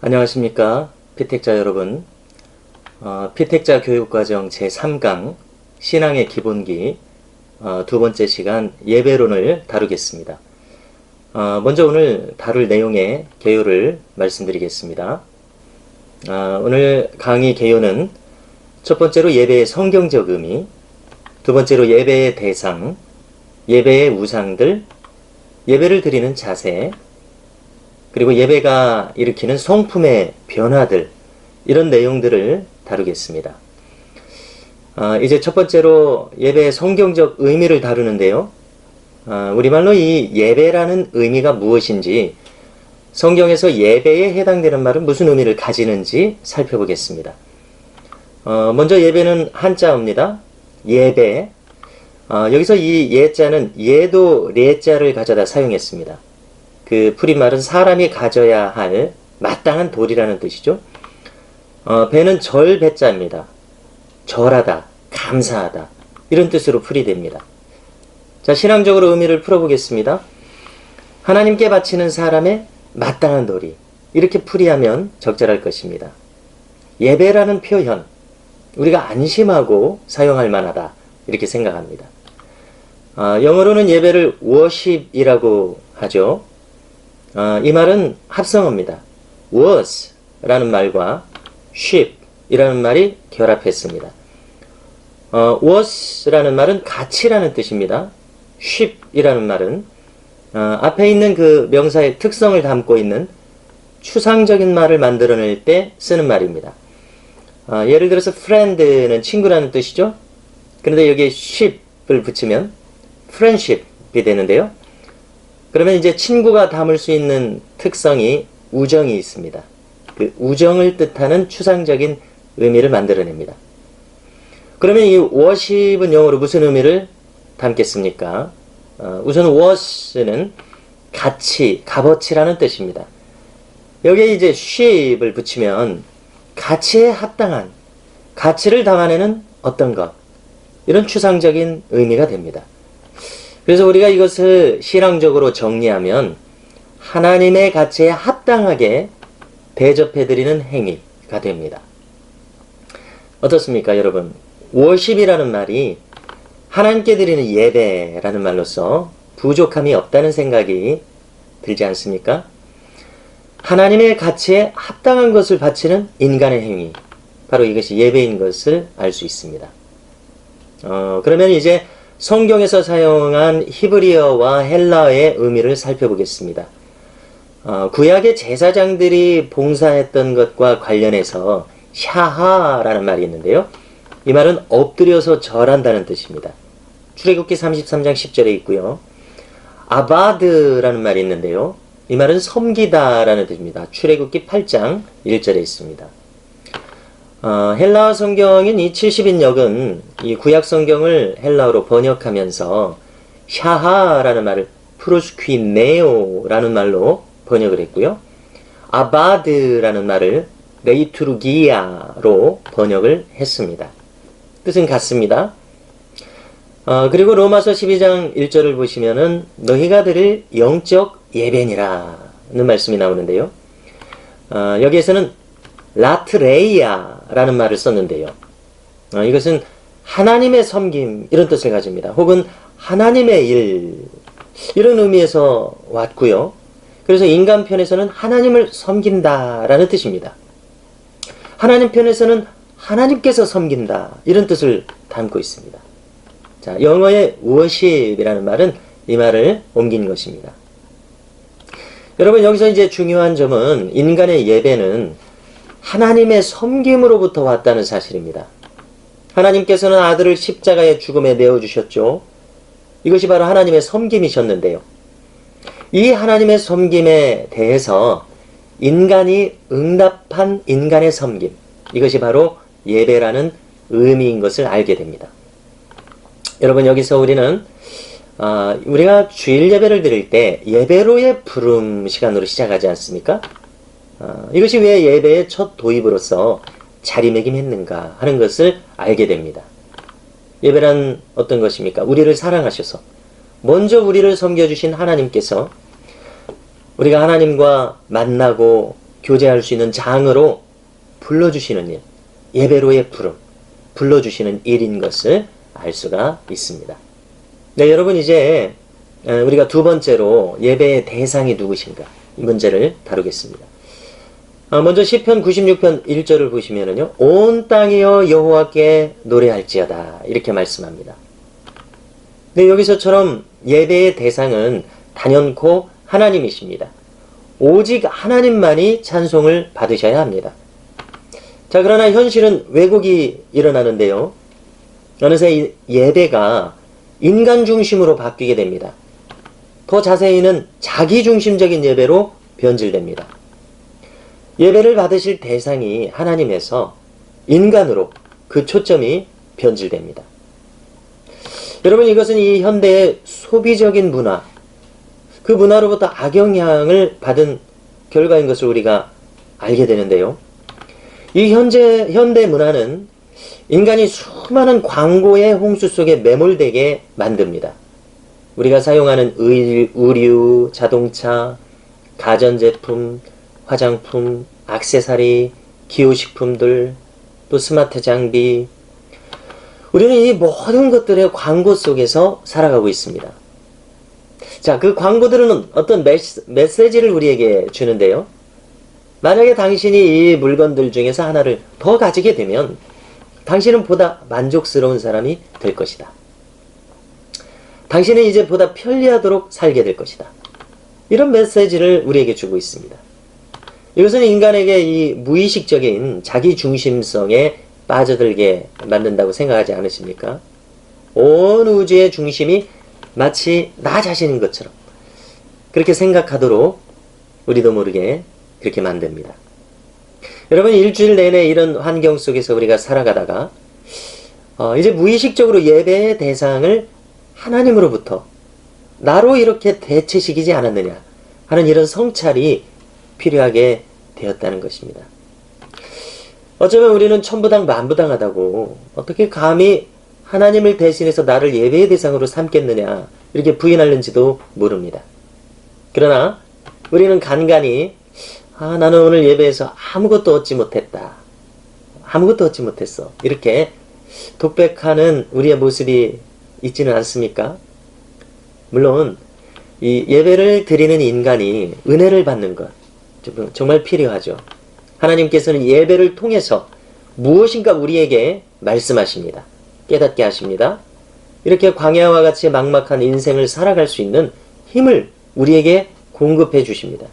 안녕하십니까 피택자 여러분. 피택자 교육과정 제3강 신앙의 기본기 두 번째 시간 예배론을 다루겠습니다. 먼저 오늘 다룰 내용의 개요를 말씀드리겠습니다. 오늘 강의 개요는 첫 번째로 예배의 성경적 의미, 두 번째로 예배의 대상, 예배의 우상들, 예배를 드리는 자세, 그리고 예배가 일으키는 성품의 변화들, 이런 내용들을 다루겠습니다. 이제 첫 번째로 예배의 성경적 의미를 다루는데요. 우리말로 이 예배라는 의미가 무엇인지, 성경에서 예배에 해당되는 말은 무슨 의미를 가지는지 살펴보겠습니다. 먼저 예배는 한자어입니다. 예배. 여기서 이 예자는 예도 레자를 가져다 사용했습니다. 그 풀이말은 사람이 가져야 할 마땅한 도리라는 뜻이죠. 배는 절 배자입니다. 절하다, 감사하다, 이런 뜻으로 풀이됩니다. 자, 신앙적으로 의미를 풀어보겠습니다. 하나님께 바치는 사람의 마땅한 도리, 이렇게 풀이하면 적절할 것입니다. 예배라는 표현, 우리가 안심하고 사용할 만하다, 이렇게 생각합니다. 영어로는 예배를 worship이라고 하죠. 이 말은 합성어입니다. was 라는 말과 ship 이라는 말이 결합했습니다. was 라는 말은 가치라는 뜻입니다. ship 이라는 말은 앞에 있는 그 명사의 특성을 담고 있는 추상적인 말을 만들어낼 때 쓰는 말입니다. 예를 들어서 friend는 친구라는 뜻이죠. 그런데 여기에 ship을 붙이면 friendship이 되는데요. 그러면 이제 친구가 담을 수 있는 특성이 우정이 있습니다. 그 우정을 뜻하는 추상적인 의미를 만들어냅니다. 그러면 이 worship은 영어로 무슨 의미를 담겠습니까? 우선 was는 가치, 값어치라는 뜻입니다. 여기에 이제 ship을 붙이면 가치에 합당한, 가치를 담아내는 어떤 것, 이런 추상적인 의미가 됩니다. 그래서 우리가 이것을 신앙적으로 정리하면 하나님의 가치에 합당하게 대접해드리는 행위가 됩니다. 어떻습니까, 여러분? worship이라는 말이 하나님께 드리는 예배라는 말로서 부족함이 없다는 생각이 들지 않습니까? 하나님의 가치에 합당한 것을 바치는 인간의 행위, 바로 이것이 예배인 것을 알 수 있습니다. 그러면 이제 성경에서 사용한 히브리어와 헬라어의 의미를 살펴보겠습니다. 구약의 제사장들이 봉사했던 것과 관련해서 샤하라는 말이 있는데요. 이 말은 엎드려서 절한다는 뜻입니다. 출애굽기 33장 10절에 있고요. 아바드라는 말이 있는데요. 이 말은 섬기다라는 뜻입니다. 출애굽기 8장 1절에 있습니다. 헬라어 성경인 이 70인역은 이 구약 성경을 헬라어로 번역하면서 샤하라는 말을 프로스퀴네오라는 말로 번역을 했고요. 아바드라는 말을 레이투르기아로 번역을 했습니다. 뜻은 같습니다. 그리고 로마서 12장 1절을 보시면은 너희가 드릴 영적 예배니라는 말씀이 나오는데요. 여기에서는 라트레이아라는 말을 썼는데요. 이것은 하나님의 섬김, 이런 뜻을 가집니다. 혹은 하나님의 일, 이런 의미에서 왔고요. 그래서 인간 편에서는 하나님을 섬긴다라는 뜻입니다. 하나님 편에서는 하나님께서 섬긴다, 이런 뜻을 담고 있습니다. 자, 영어의 worship이라는 말은 이 말을 옮긴 것입니다. 여러분, 여기서 이제 중요한 점은 인간의 예배는 하나님의 섬김으로부터 왔다는 사실입니다. 하나님께서는 아들을 십자가의 죽음에 내어주셨죠. 이것이 바로 하나님의 섬김이셨는데요. 이 하나님의 섬김에 대해서 인간이 응답한 인간의 섬김, 이것이 바로 예배라는 의미인 것을 알게 됩니다. 여러분, 여기서 우리는 우리가 주일 예배를 드릴 때 예배로의 부름 시간으로 시작하지 않습니까? 이것이 왜 예배의 첫 도입으로서 자리매김했는가 하는 것을 알게 됩니다. 예배란 어떤 것입니까? 우리를 사랑하셔서 먼저 우리를 섬겨주신 하나님께서 우리가 하나님과 만나고 교제할 수 있는 장으로 불러주시는 일, 예배로의 부름, 불러주시는 일인 것을 알 수가 있습니다. 네, 여러분 이제 우리가 두 번째로 예배의 대상이 누구신가 이 문제를 다루겠습니다. 먼저 시편 96편 1절을 보시면은요, 온 땅이여 여호와께 노래할지어다 이렇게 말씀합니다. 네, 여기서처럼 예배의 대상은 단연코 하나님이십니다. 오직 하나님만이 찬송을 받으셔야 합니다. 자, 그러나 현실은 왜곡이 일어나는데요. 어느새 이 예배가 인간 중심으로 바뀌게 됩니다. 더 자세히는 자기 중심적인 예배로 변질됩니다. 예배를 받으실 대상이 하나님에서 인간으로 그 초점이 변질됩니다. 여러분, 이것은 이 현대의 소비적인 문화, 그 문화로부터 악영향을 받은 결과인 것을 우리가 알게 되는데요. 이 현대 문화는 인간이 수많은 광고의 홍수 속에 매몰되게 만듭니다. 우리가 사용하는 의류, 자동차, 가전제품, 화장품, 액세서리, 기호식품들, 또 스마트 장비, 우리는 이 모든 것들의 광고 속에서 살아가고 있습니다. 자, 그 광고들은 어떤 메시지를 우리에게 주는데요. 만약에 당신이 이 물건들 중에서 하나를 더 가지게 되면 당신은 보다 만족스러운 사람이 될 것이다. 당신은 이제 보다 편리하도록 살게 될 것이다. 이런 메시지를 우리에게 주고 있습니다. 이것은 인간에게 이 무의식적인 자기 중심성에 빠져들게 만든다고 생각하지 않으십니까? 온 우주의 중심이 마치 나 자신인 것처럼 그렇게 생각하도록 우리도 모르게 그렇게 만듭니다. 여러분, 일주일 내내 이런 환경 속에서 우리가 살아가다가 이제 무의식적으로 예배의 대상을 하나님으로부터 나로 이렇게 대체시키지 않았느냐 하는 이런 성찰이 필요하게 되었다는 것입니다. 어쩌면 우리는 천부당 만부당하다고 어떻게 감히 하나님을 대신해서 나를 예배의 대상으로 삼겠느냐 이렇게 부인하는지도 모릅니다. 그러나 우리는 간간히 나는 오늘 예배에서 아무것도 얻지 못했다. 아무것도 얻지 못했어. 이렇게 독백하는 우리의 모습이 있지는 않습니까? 물론 이 예배를 드리는 인간이 은혜를 받는 것 정말 필요하죠. 하나님께서는 예배를 통해서 무엇인가 우리에게 말씀하십니다. 깨닫게 하십니다. 이렇게 광야와 같이 막막한 인생을 살아갈 수 있는 힘을 우리에게 공급해 주십니다.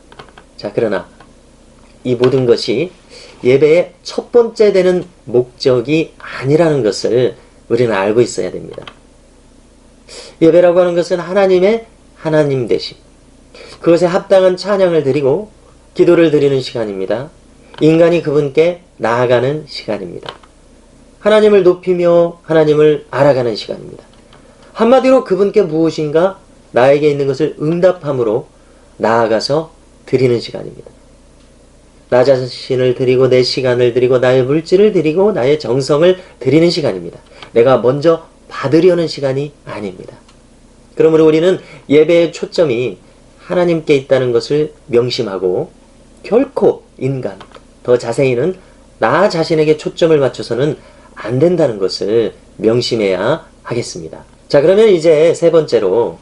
자, 그러나 이 모든 것이 예배의 첫 번째 되는 목적이 아니라는 것을 우리는 알고 있어야 됩니다. 예배라고 하는 것은 하나님의 하나님 되심, 그것에 합당한 찬양을 드리고 기도를 드리는 시간입니다. 인간이 그분께 나아가는 시간입니다. 하나님을 높이며 하나님을 알아가는 시간입니다. 한마디로 그분께 무엇인가 나에게 있는 것을 응답함으로 나아가서 드리는 시간입니다. 나 자신을 드리고 내 시간을 드리고 나의 물질을 드리고 나의 정성을 드리는 시간입니다. 내가 먼저 받으려는 시간이 아닙니다. 그러므로 우리는 예배의 초점이 하나님께 있다는 것을 명심하고 결코 인간, 더 자세히는 나 자신에게 초점을 맞춰서는 안 된다는 것을 명심해야 하겠습니다. 자, 그러면 이제 세 번째로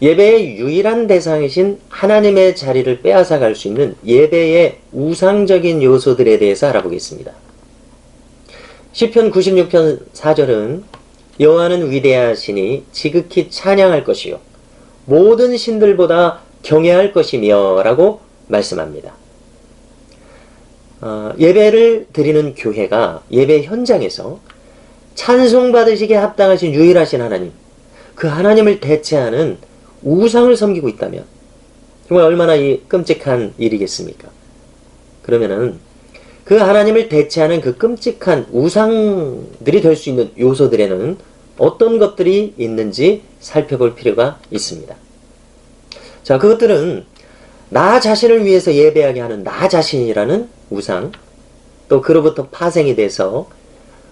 예배의 유일한 대상이신 하나님의 자리를 빼앗아 갈 수 있는 예배의 우상적인 요소들에 대해서 알아보겠습니다. 시편 96편 4절은 여호와는 위대하시니 지극히 찬양할 것이요 모든 신들보다 경외할 것이며 라고 말씀합니다. 예배를 드리는 교회가 예배 현장에서 찬송받으시기에 합당하신 유일하신 하나님, 그 하나님을 대체하는 우상을 섬기고 있다면 정말 얼마나 끔찍한 일이겠습니까? 그러면은 그 하나님을 대체하는 그 끔찍한 우상들이 될 수 있는 요소들에는 어떤 것들이 있는지 살펴볼 필요가 있습니다. 자, 그것들은 나 자신을 위해서 예배하게 하는 나 자신이라는 우상, 또 그로부터 파생이 돼서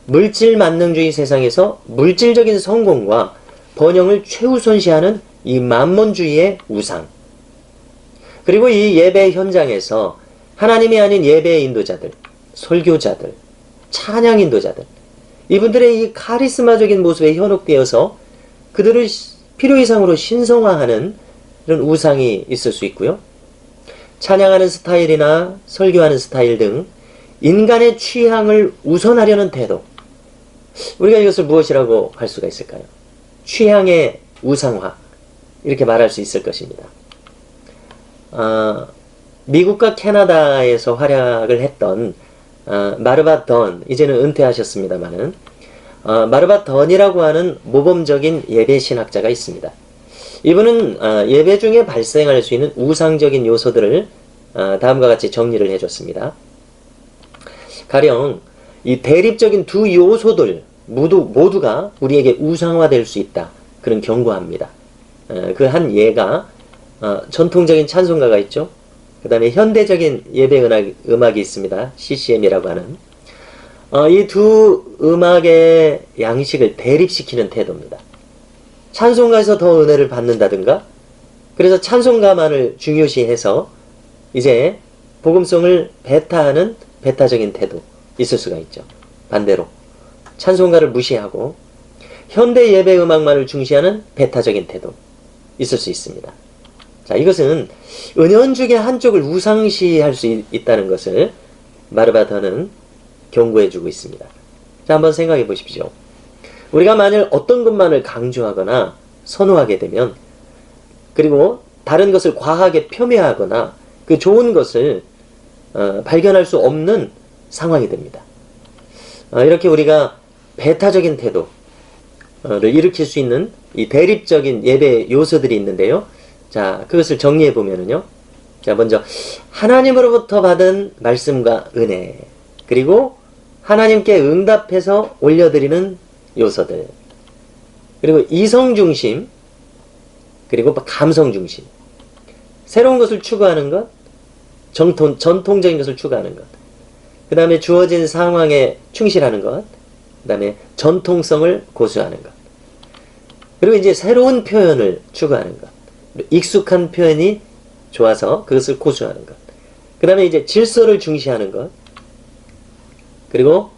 물질 만능주의 세상에서 물질적인 성공과 번영을 최우선시하는 이 만몬주의의 우상, 그리고 이 예배 현장에서 하나님이 아닌 예배의 인도자들, 설교자들, 찬양 인도자들, 이분들의 이 카리스마적인 모습에 현혹되어서 그들을 필요 이상으로 신성화하는 이런 우상이 있을 수 있고요. 찬양하는 스타일이나 설교하는 스타일 등 인간의 취향을 우선하려는 태도, 우리가 이것을 무엇이라고 할 수가 있을까요? 취향의 우상화, 이렇게 말할 수 있을 것입니다. 미국과 캐나다에서 활약을 했던 마르바 던, 이제는 은퇴하셨습니다마는 마르바 던이라고 하는 모범적인 예배 신학자가 있습니다. 이분은 예배 중에 발생할 수 있는 우상적인 요소들을 다음과 같이 정리를 해줬습니다. 가령 이 대립적인 두 요소들 모두가 우리에게 우상화될 수 있다, 그런 경고합니다. 그 한 예가 전통적인 찬송가가 있죠. 그 다음에 현대적인 예배 음악이 있습니다. CCM이라고 하는 이 두 음악의 양식을 대립시키는 태도입니다. 찬송가에서 더 은혜를 받는다든가, 그래서 찬송가만을 중요시해서 이제 복음성을 배타하는 배타적인 태도 있을 수가 있죠. 반대로 찬송가를 무시하고 현대 예배 음악만을 중시하는 배타적인 태도 있을 수 있습니다. 자, 이것은 은연중에 한쪽을 우상시할 수 있다는 것을 마르바더는 경고해주고 있습니다. 자, 한번 생각해 보십시오. 우리가 만일 어떤 것만을 강조하거나 선호하게 되면, 그리고 다른 것을 과하게 폄훼하거나 그 좋은 것을 발견할 수 없는 상황이 됩니다. 이렇게 우리가 배타적인 태도를 일으킬 수 있는 이 대립적인 예배 요소들이 있는데요. 자, 그것을 정리해 보면은요. 자, 먼저 하나님으로부터 받은 말씀과 은혜, 그리고 하나님께 응답해서 올려드리는 요소들, 그리고 이성 중심, 그리고 감성 중심, 새로운 것을 추구하는 것, 전통적인 것을 추구하는 것, 그 다음에 주어진 상황에 충실하는 것, 그 다음에 전통성을 고수하는 것, 그리고 이제 새로운 표현을 추구하는 것, 익숙한 표현이 좋아서 그것을 고수하는 것, 그 다음에 이제 질서를 중시하는 것, 그리고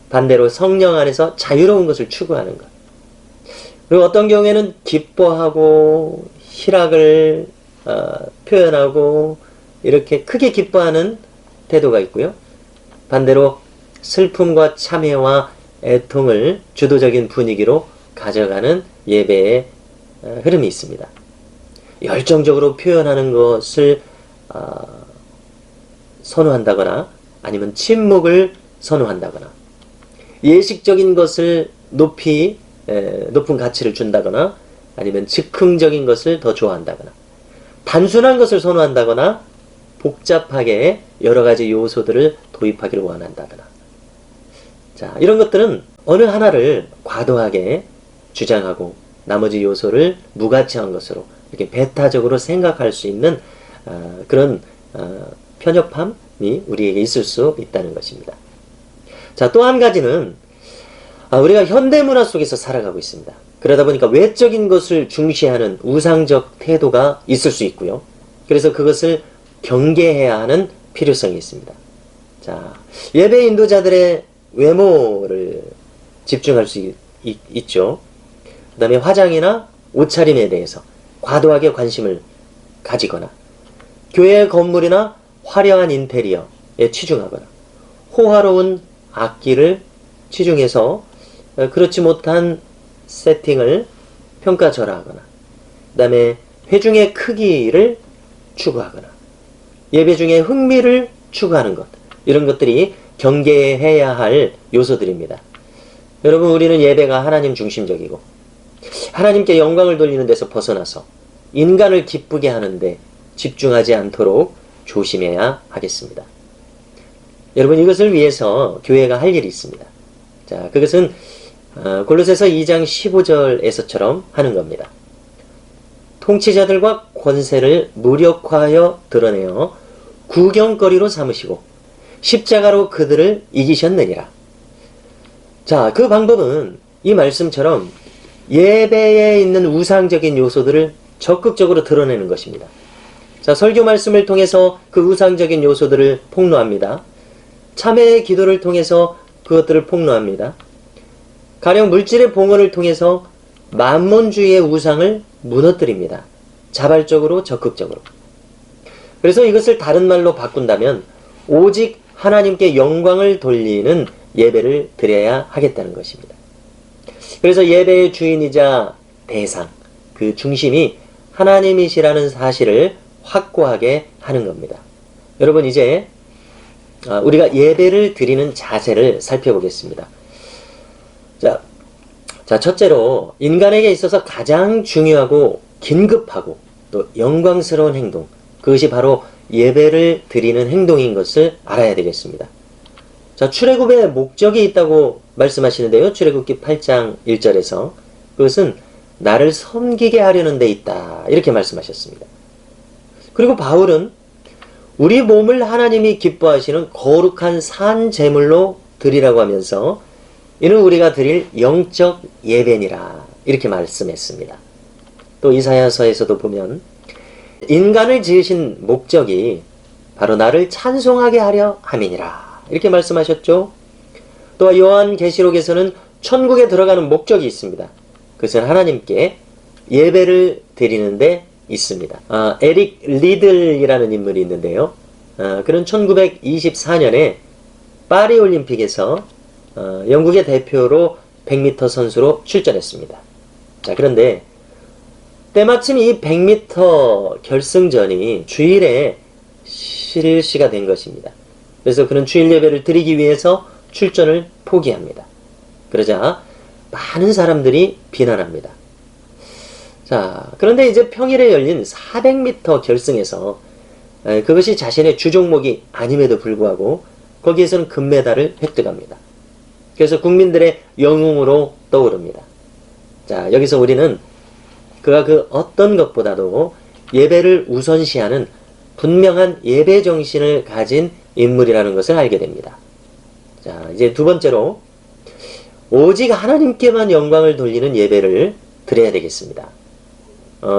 반대로 성령 안에서 자유로운 것을 추구하는 것, 그리고 어떤 경우에는 기뻐하고 희락을 표현하고 이렇게 크게 기뻐하는 태도가 있고요. 반대로 슬픔과 참회와 애통을 주도적인 분위기로 가져가는 예배의 흐름이 있습니다. 열정적으로 표현하는 것을 선호한다거나, 아니면 침묵을 선호한다거나, 예식적인 것을 높은 가치를 준다거나, 아니면 즉흥적인 것을 더 좋아한다거나, 단순한 것을 선호한다거나, 복잡하게 여러 가지 요소들을 도입하기를 원한다거나. 자, 이런 것들은 어느 하나를 과도하게 주장하고 나머지 요소를 무가치한 것으로 이렇게 배타적으로 생각할 수 있는 그런 편협함이 우리에게 있을 수 있다는 것입니다. 자, 또 한 가지는 우리가 현대문화 속에서 살아가고 있습니다. 그러다 보니까 외적인 것을 중시하는 우상적 태도가 있을 수 있고요. 그래서 그것을 경계해야 하는 필요성이 있습니다. 자, 예배 인도자들의 외모를 집중할 수 있죠. 그 다음에 화장이나 옷차림에 대해서 과도하게 관심을 가지거나, 교회 건물이나 화려한 인테리어에 치중하거나, 호화로운 악기를 치중해서 그렇지 못한 세팅을 평가절하하거나, 그 다음에 회중의 크기를 추구하거나, 예배 중에 흥미를 추구하는 것, 이런 것들이 경계해야 할 요소들입니다. 여러분, 우리는 예배가 하나님 중심적이고 하나님께 영광을 돌리는 데서 벗어나서 인간을 기쁘게 하는데 집중하지 않도록 조심해야 하겠습니다. 여러분, 이것을 위해서 교회가 할 일이 있습니다. 자, 그것은 골로새서 2장 15절에서처럼 하는 겁니다. 통치자들과 권세를 무력화하여 드러내어 구경거리로 삼으시고 십자가로 그들을 이기셨느니라. 자, 그 방법은 이 말씀처럼 예배에 있는 우상적인 요소들을 적극적으로 드러내는 것입니다. 자, 설교 말씀을 통해서 그 우상적인 요소들을 폭로합니다. 참회의 기도를 통해서 그것들을 폭로합니다. 가령 물질의 봉헌을 통해서 만몬주의의 우상을 무너뜨립니다. 자발적으로, 적극적으로. 그래서 이것을 다른 말로 바꾼다면 오직 하나님께 영광을 돌리는 예배를 드려야 하겠다는 것입니다. 그래서 예배의 주인이자 대상, 그 중심이 하나님이시라는 사실을 확고하게 하는 겁니다. 여러분, 이제 우리가 예배를 드리는 자세를 살펴보겠습니다. 자, 첫째로 인간에게 있어서 가장 중요하고 긴급하고 또 영광스러운 행동, 그것이 바로 예배를 드리는 행동인 것을 알아야 되겠습니다. 자, 출애굽에 목적이 있다고 말씀하시는데요. 출애굽기 8장 1절에서 그것은 나를 섬기게 하려는 데 있다, 이렇게 말씀하셨습니다. 그리고 바울은 우리 몸을 하나님이 기뻐하시는 거룩한 산 제물로 드리라고 하면서 이는 우리가 드릴 영적 예배니라, 이렇게 말씀했습니다. 또 이사야서에서도 보면 인간을 지으신 목적이 바로 나를 찬송하게 하려 함이니라, 이렇게 말씀하셨죠. 또 요한계시록에서는 천국에 들어가는 목적이 있습니다. 그것은 하나님께 예배를 드리는 데 있습니다. 에릭 리들이라는 인물이 있는데요. 그는 1924년에 파리 올림픽에서 영국의 대표로 100m 선수로 출전했습니다. 자, 그런데 때마침 이 100m 결승전이 주일에 실시가 된 것입니다. 그래서 그는 주일 예배를 드리기 위해서 출전을 포기합니다. 그러자 많은 사람들이 비난합니다. 자, 그런데 이제 평일에 열린 400m 결승에서 그것이 자신의 주종목이 아님에도 불구하고 거기에서는 금메달을 획득합니다. 그래서 국민들의 영웅으로 떠오릅니다. 자, 여기서 우리는 그가 그 어떤 것보다도 예배를 우선시하는 분명한 예배 정신을 가진 인물이라는 것을 알게 됩니다. 자, 이제 두 번째로 오직 하나님께만 영광을 돌리는 예배를 드려야 되겠습니다.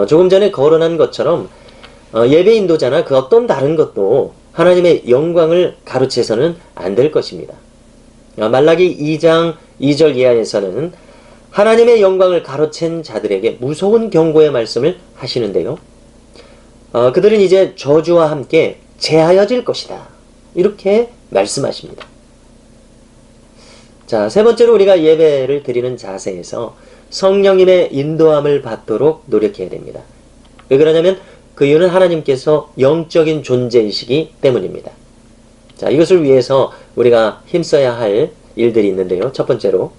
조금 전에 거론한 것처럼 예배 인도자나 그 어떤 다른 것도 하나님의 영광을 가로채서는 안 될 것입니다. 말라기 2장 2절 이하에서는 하나님의 영광을 가로챈 자들에게 무서운 경고의 말씀을 하시는데요. 그들은 이제 저주와 함께 제하여질 것이다, 이렇게 말씀하십니다. 자, 세 번째로 우리가 예배를 드리는 자세에서 성령님의 인도함을 받도록 노력해야 됩니다. 왜 그러냐면 그 이유는 하나님께서 영적인 존재이시기 때문입니다. 자, 이것을 위해서 우리가 힘써야 할 일들이 있는데요. 첫 번째로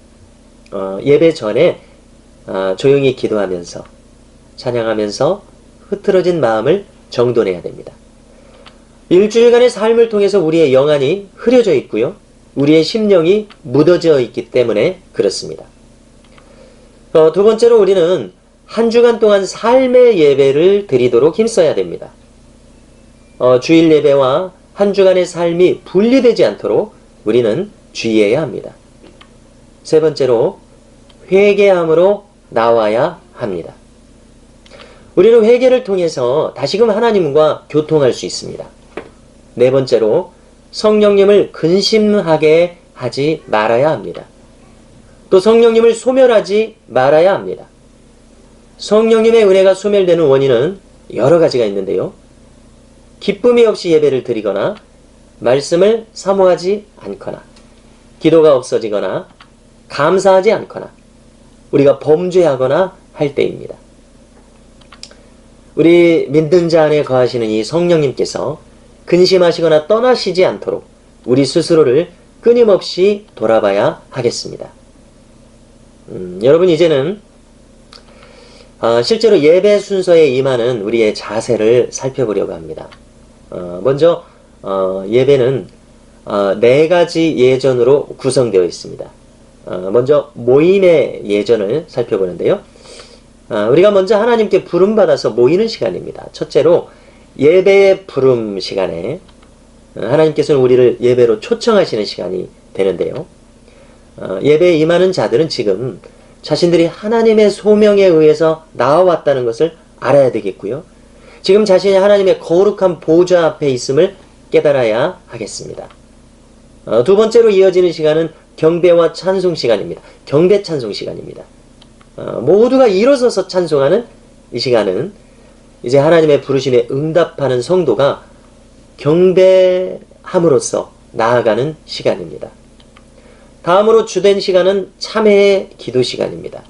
예배 전에 조용히 기도하면서 찬양하면서 흐트러진 마음을 정돈해야 됩니다. 일주일간의 삶을 통해서 우리의 영안이 흐려져 있고요. 우리의 심령이 묻어져 있기 때문에 그렇습니다. 두 번째로 우리는 한 주간 동안 삶의 예배를 드리도록 힘써야 됩니다. 주일 예배와 한 주간의 삶이 분리되지 않도록 우리는 주의해야 합니다. 세 번째로 회개함으로 나와야 합니다. 우리는 회개를 통해서 다시금 하나님과 교통할 수 있습니다. 네 번째로 성령님을 근심하게 하지 말아야 합니다. 또 성령님을 소멸하지 말아야 합니다. 성령님의 은혜가 소멸되는 원인은 여러 가지가 있는데요. 기쁨이 없이 예배를 드리거나 말씀을 사모하지 않거나 기도가 없어지거나 감사하지 않거나 우리가 범죄하거나 할 때입니다. 우리 믿는 자 안에 거하시는 이 성령님께서 근심하시거나 떠나시지 않도록 우리 스스로를 끊임없이 돌아봐야 하겠습니다. 여러분, 이제는 실제로 예배 순서에 임하는 우리의 자세를 살펴보려고 합니다. 먼저 예배는 네 가지 예전으로 구성되어 있습니다. 먼저 모임의 예전을 살펴보는데요. 우리가 먼저 하나님께 부름받아서 모이는 시간입니다. 첫째로 예배의 부름 시간에 하나님께서는 우리를 예배로 초청하시는 시간이 되는데요. 예배에 임하는 자들은 지금 자신들이 하나님의 소명에 의해서 나와왔다는 것을 알아야 되겠고요. 지금 자신이 하나님의 거룩한 보좌 앞에 있음을 깨달아야 하겠습니다. 두 번째로 이어지는 시간은 경배와 찬송 시간입니다. 경배 찬송 시간입니다. 모두가 일어서서 찬송하는 이 시간은 이제 하나님의 부르심에 응답하는 성도가 경배함으로써 나아가는 시간입니다. 다음으로 주된 시간은 참회의 기도 시간입니다.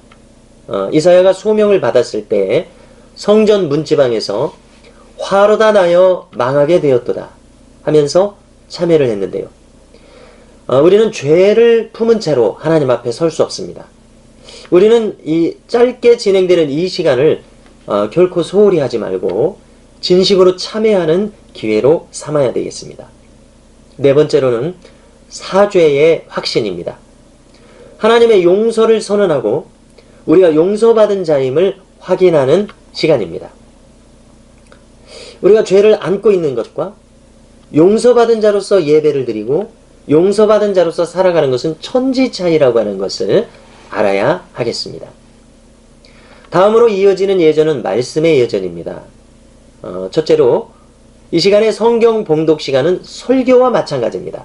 이사야가 소명을 받았을 때 성전 문지방에서 화로다 나여 망하게 되었도다 하면서 참회를 했는데요. 우리는 죄를 품은 채로 하나님 앞에 설 수 없습니다. 우리는 이 짧게 진행되는 이 시간을 결코 소홀히 하지 말고 진심으로 참회하는 기회로 삼아야 되겠습니다. 네 번째로는 사죄의 확신입니다. 하나님의 용서를 선언하고 우리가 용서받은 자임을 확인하는 시간입니다. 우리가 죄를 안고 있는 것과 용서받은 자로서 예배를 드리고 용서받은 자로서 살아가는 것은 천지 차이라고 하는 것을 알아야 하겠습니다. 다음으로 이어지는 예전은 말씀의 예전입니다. 첫째로 이 시간의 성경 봉독 시간은 설교와 마찬가지입니다.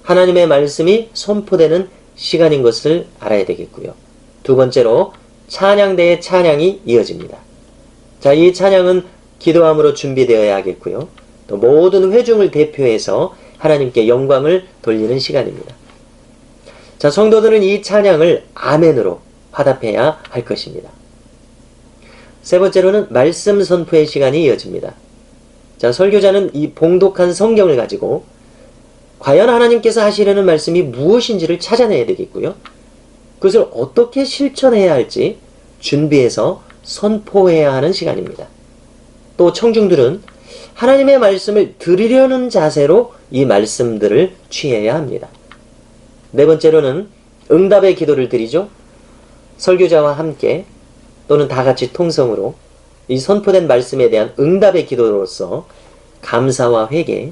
하나님의 말씀이 선포되는 시간인 것을 알아야 되겠고요. 두 번째로 찬양대의 찬양이 이어집니다. 자, 이 찬양은 기도함으로 준비되어야 하겠고요. 또 모든 회중을 대표해서 하나님께 영광을 돌리는 시간입니다. 자, 성도들은 이 찬양을 아멘으로 화답해야 할 것입니다. 세 번째로는 말씀 선포의 시간이 이어집니다. 자, 설교자는 이 봉독한 성경을 가지고 과연 하나님께서 하시려는 말씀이 무엇인지를 찾아내야 되겠고요. 그것을 어떻게 실천해야 할지 준비해서 선포해야 하는 시간입니다. 또 청중들은 하나님의 말씀을 들으려는 자세로 이 말씀들을 취해야 합니다. 네 번째로는 응답의 기도를 드리죠. 설교자와 함께 또는 다 같이 통성으로 이 선포된 말씀에 대한 응답의 기도로서 감사와 회개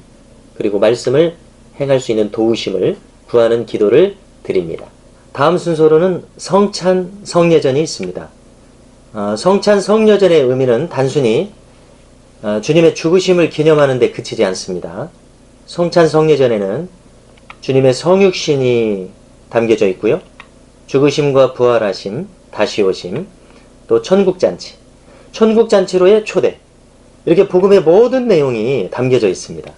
그리고 말씀을 행할 수 있는 도우심을 구하는 기도를 드립니다. 다음 순서로는 성찬 성례전이 있습니다. 성찬 성례전의 의미는 단순히 주님의 죽으심을 기념하는 데 그치지 않습니다. 성찬 성례전에는 주님의 성육신이 담겨져 있고요. 죽으심과 부활하심, 다시 오심, 또 천국잔치, 천국잔치로의 초대, 이렇게 복음의 모든 내용이 담겨져 있습니다.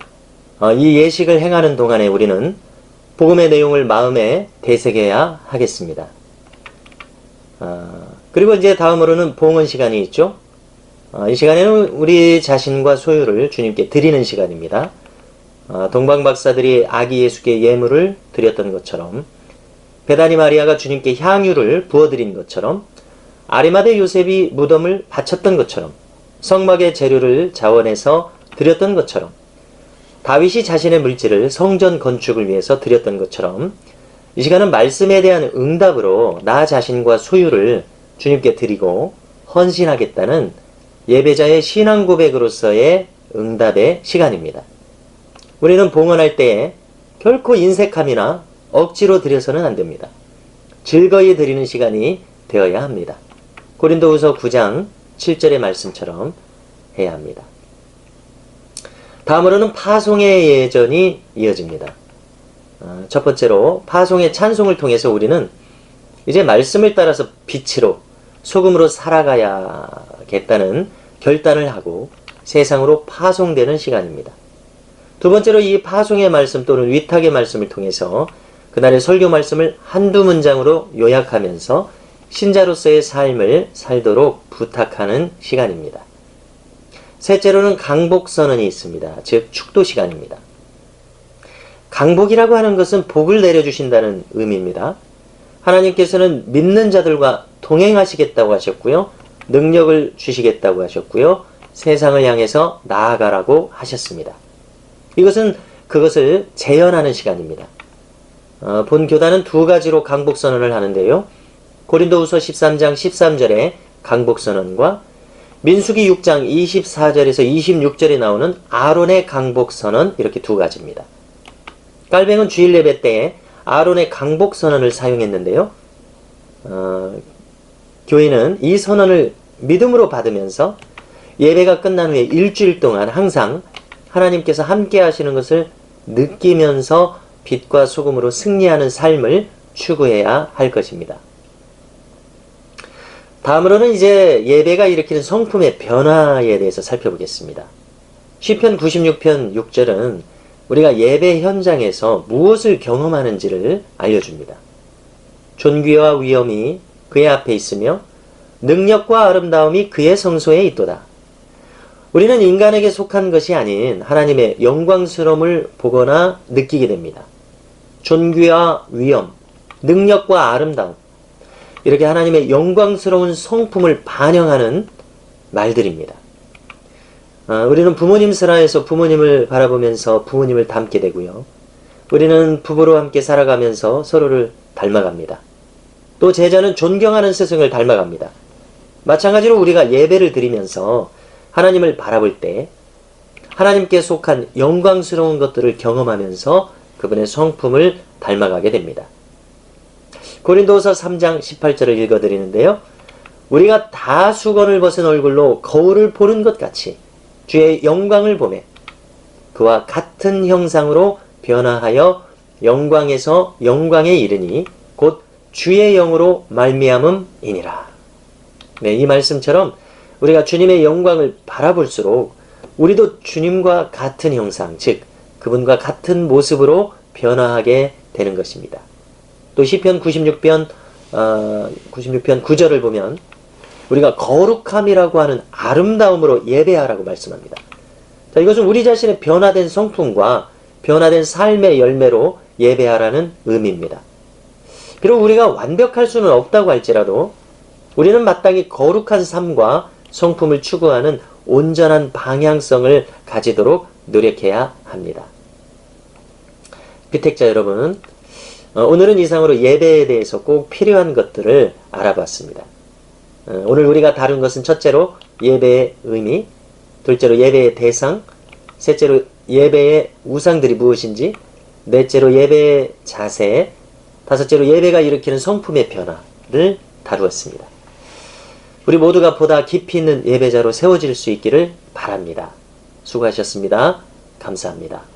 이 예식을 행하는 동안에 우리는 복음의 내용을 마음에 되새겨야 하겠습니다. 그리고 이제 다음으로는 봉헌 시간이 있죠. 이 시간에는 우리 자신과 소유를 주님께 드리는 시간입니다. 동방박사들이 아기 예수께 예물을 드렸던 것처럼, 베다니 마리아가 주님께 향유를 부어드린 것처럼, 아리마대 요셉이 무덤을 바쳤던 것처럼, 성막의 재료를 자원해서 드렸던 것처럼, 다윗이 자신의 물질을 성전 건축을 위해서 드렸던 것처럼, 이 시간은 말씀에 대한 응답으로 나 자신과 소유를 주님께 드리고 헌신하겠다는 예배자의 신앙 고백으로서의 응답의 시간입니다. 우리는 봉헌할 때에 결코 인색함이나 억지로 드려서는 안 됩니다. 즐거이 드리는 시간이 되어야 합니다. 고린도후서 9장 7절의 말씀처럼 해야 합니다. 다음으로는 파송의 예전이 이어집니다. 첫 번째로 파송의 찬송을 통해서 우리는 이제 말씀을 따라서 빛으로 소금으로 살아가야겠다는 결단을 하고 세상으로 파송되는 시간입니다. 두 번째로 이 파송의 말씀 또는 위탁의 말씀을 통해서 그날의 설교 말씀을 한두 문장으로 요약하면서 신자로서의 삶을 살도록 부탁하는 시간입니다. 셋째로는 강복선언이 있습니다. 즉 축도 시간입니다. 강복이라고 하는 것은 복을 내려주신다는 의미입니다. 하나님께서는 믿는 자들과 동행하시겠다고 하셨고요. 능력을 주시겠다고 하셨고요. 세상을 향해서 나아가라고 하셨습니다. 이것은 그것을 재현하는 시간입니다. 본 교단은 두 가지로 강복선언을 하는데요. 고린도후서 13장 13절의 강복선언과 민수기 6장 24절에서 26절에 나오는 아론의 강복선언, 이렇게 두 가지입니다. 깔뱅은 주일 예배 때에 아론의 강복선언을 사용했는데요. 교회는 이 선언을 믿음으로 받으면서 예배가 끝난 후에 일주일 동안 항상 하나님께서 함께 하시는 것을 느끼면서 빛과 소금으로 승리하는 삶을 추구해야 할 것입니다. 다음으로는 이제 예배가 일으키는 성품의 변화에 대해서 살펴보겠습니다. 시편 96편 6절은 우리가 예배 현장에서 무엇을 경험하는지를 알려줍니다. 존귀와 위엄이 그의 앞에 있으며 능력과 아름다움이 그의 성소에 있도다. 우리는 인간에게 속한 것이 아닌 하나님의 영광스러움을 보거나 느끼게 됩니다. 존귀와 위엄, 능력과 아름다움, 이렇게 하나님의 영광스러운 성품을 반영하는 말들입니다. 우리는 부모님 슬하에서 부모님을 바라보면서 부모님을 닮게 되고요. 우리는 부부로 함께 살아가면서 서로를 닮아갑니다. 또 제자는 존경하는 스승을 닮아갑니다. 마찬가지로 우리가 예배를 드리면서 하나님을 바라볼 때 하나님께 속한 영광스러운 것들을 경험하면서 그분의 성품을 닮아가게 됩니다. 고린도서 3장 18절을 읽어드리는데요. 우리가 다 수건을 벗은 얼굴로 거울을 보는 것 같이 주의 영광을 보매 그와 같은 형상으로 변화하여 영광에서 영광에 이르니 곧 주의 영으로 말미암음이니라. 네, 이 말씀처럼 우리가 주님의 영광을 바라볼수록 우리도 주님과 같은 형상, 즉 그분과 같은 모습으로 변화하게 되는 것입니다. 또 시편 96편 9절을 보면 우리가 거룩함이라고 하는 아름다움으로 예배하라고 말씀합니다. 자, 이것은 우리 자신의 변화된 성품과 변화된 삶의 열매로 예배하라는 의미입니다. 비록 우리가 완벽할 수는 없다고 할지라도 우리는 마땅히 거룩한 삶과 성품을 추구하는 온전한 방향성을 가지도록 노력해야 합니다. 피택자 여러분, 오늘은 이상으로 예배에 대해서 꼭 필요한 것들을 알아봤습니다. 오늘 우리가 다룬 것은 첫째로 예배의 의미, 둘째로 예배의 대상, 셋째로 예배의 우상들이 무엇인지, 넷째로 예배의 자세, 다섯째로 예배가 일으키는 성품의 변화를 다루었습니다. 우리 모두가 보다 깊이 있는 예배자로 세워질 수 있기를 바랍니다. 수고하셨습니다. 감사합니다.